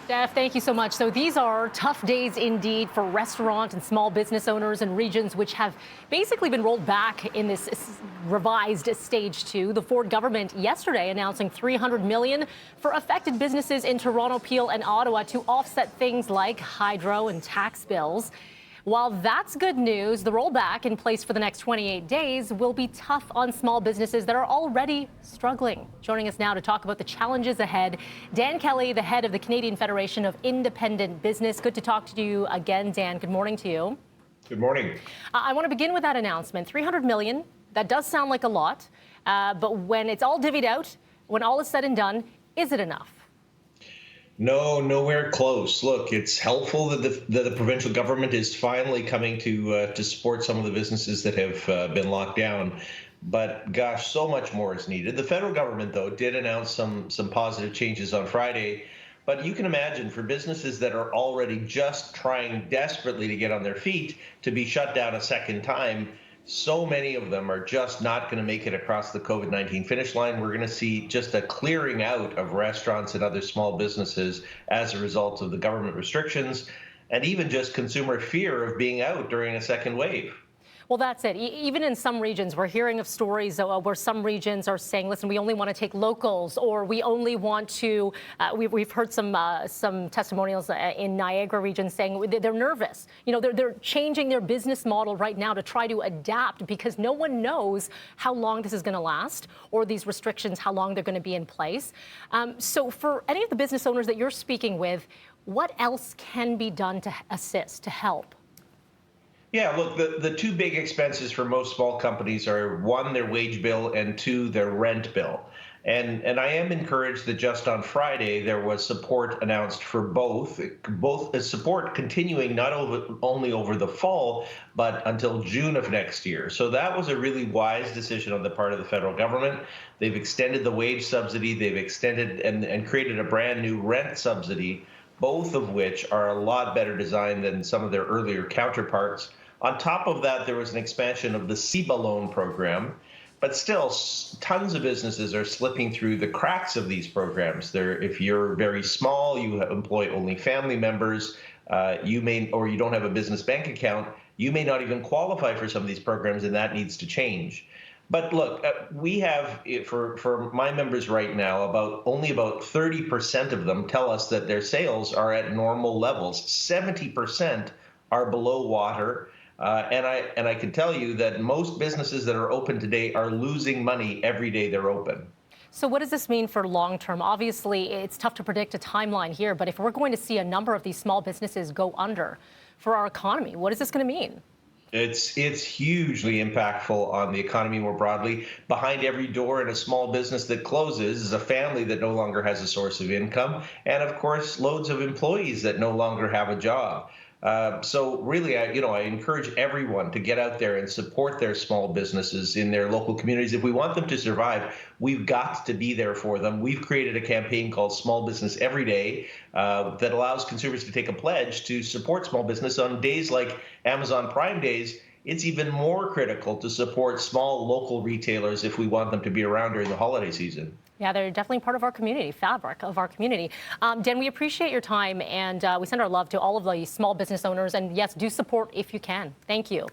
Steph, thank you so much. So these are tough days indeed for restaurant and small business owners in regions which have basically been rolled back in this revised stage 2. The Ford government yesterday announcing $300 million for affected businesses in Toronto, Peel and Ottawa to offset things like hydro and tax bills. While that's good news, the rollback in place for the next 28 days will be tough on small businesses that are already struggling. Joining us now to talk about the challenges ahead, Dan Kelly, the head of the Canadian Federation of Independent Business. Good to talk to you again, Dan. Good morning to you. Good morning. I want to begin with that announcement. $300 million, that does sound like a lot, but when it's all divvied out, when all is said and done, is it enough? No, nowhere close. Look, it's helpful that the provincial government is finally coming to support some of the businesses that have been locked down. But gosh, so much more is needed. The federal government, though, did announce some positive changes on Friday. But you can imagine for businesses that are already just trying desperately to get on their feet to be shut down a second time, so many of them are just not going to make it across the COVID-19 finish line. We're going to see just a clearing out of restaurants and other small businesses as a result of the government restrictions and even just consumer fear of being out during a second wave. Well, that's it. Even in some regions, we're hearing of stories where some regions are saying, listen, we only want to take locals, or we only want to, we've heard some testimonials in Niagara region saying they're nervous. You know, they're changing their business model right now to try to adapt because no one knows how long this is going to last or these restrictions, how long they're going to be in place. So for any of the business owners that you're speaking with, what else can be done to assist, to help? Yeah, look, the two big expenses for most small companies are, one, their wage bill, and two, their rent bill. And I am encouraged that just on Friday there was support announced for both support continuing not only over the fall, but until June of next year. So that was a really wise decision on the part of the federal government. They've extended the wage subsidy, they've extended and created a brand new rent subsidy, both of which are a lot better designed than some of their earlier counterparts. On top of that, there was an expansion of the CEBA loan program, but still tons of businesses are slipping through the cracks of these programs. If you're very small, you employ only family members, or you don't have a business bank account, you may not even qualify for some of these programs, and that needs to change. But look, we have, for my members right now, only about 30% of them tell us that their sales are at normal levels. 70% are below water. And I can tell you that most businesses that are open today are losing money every day they're open. So what does this mean for long term? Obviously, it's tough to predict a timeline here, but if we're going to see a number of these small businesses go under for our economy, what is this going to mean? It's hugely impactful on the economy more broadly. Behind every door in a small business that closes is a family that no longer has a source of income, and of course, loads of employees that no longer have a job. So really, I encourage everyone to get out there and support their small businesses in their local communities. If we want them to survive, we've got to be there for them. We've created a campaign called Small Business Every Day that allows consumers to take a pledge to support small business on days like Amazon Prime Days. It's even more critical to support small local retailers if we want them to be around during the holiday season. Yeah, they're definitely part of our community, fabric of our community. Dan, we appreciate your time, and we send our love to all of the small business owners. And yes, do support if you can. Thank you.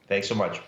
Thanks so much.